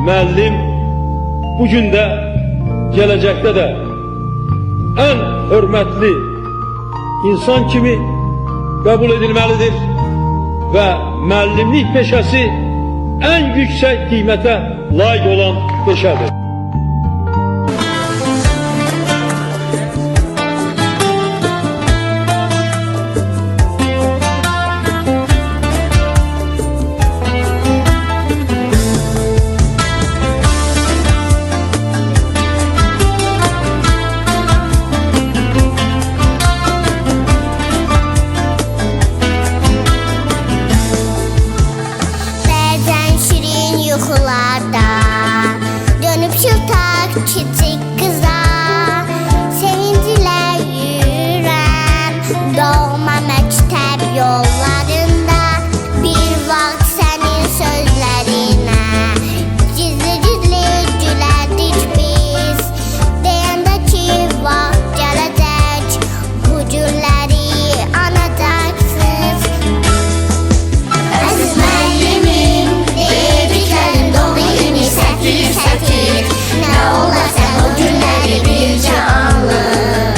müəllim bugün də, gələcəkdə də ən hörmətli insan kimi qəbul edilməlidir və müəllimlik peşəsi ən yüksək qiymətə layiq olan peşədir. Yuxularda dönüp şıltak küçük kıza, sevinciyle yürürəm doğma məktəb yollarında. Bir vaxt sənin sözlərinə gizli-gizli gülərdik biz, deyəndə ki vaxt gələcək, bu gülləri anacaqsınız. Əziz müəllimim, ne olarsa o günleri bircə anlıq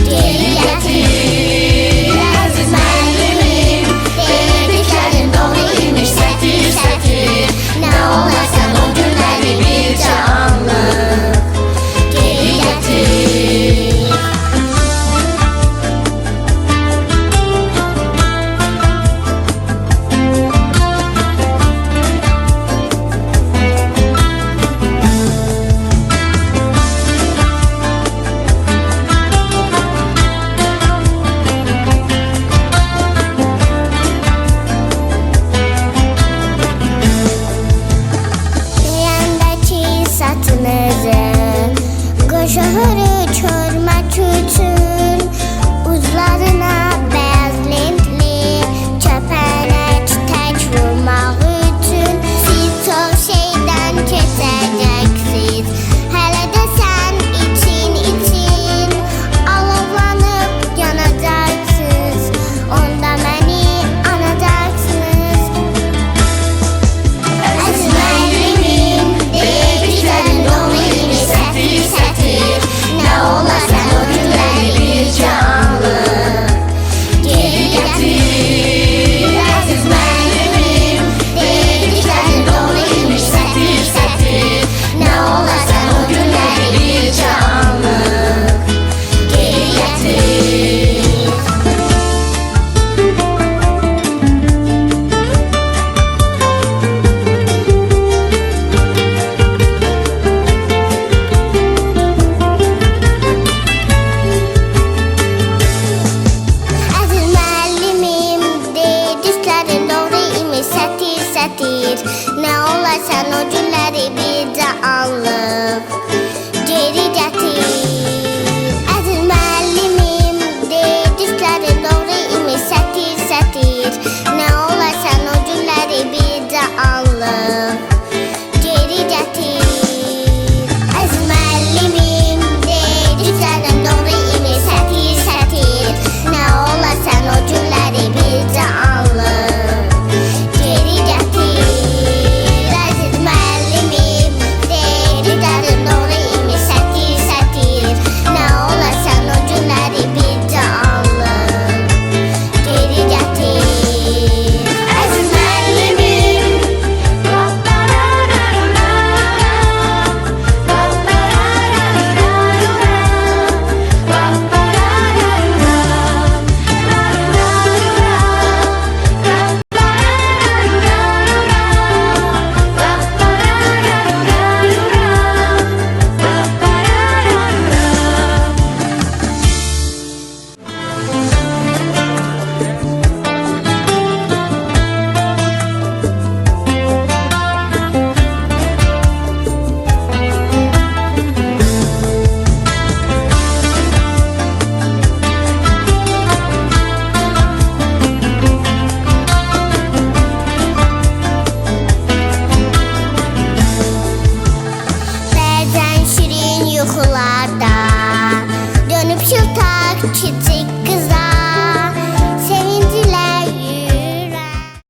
geri gətir. Əziz müəllimim, dediklərin dolu imiş sətir. Ne olarsa o günləri bircə anlıq geri gətir. Şəhəri çöl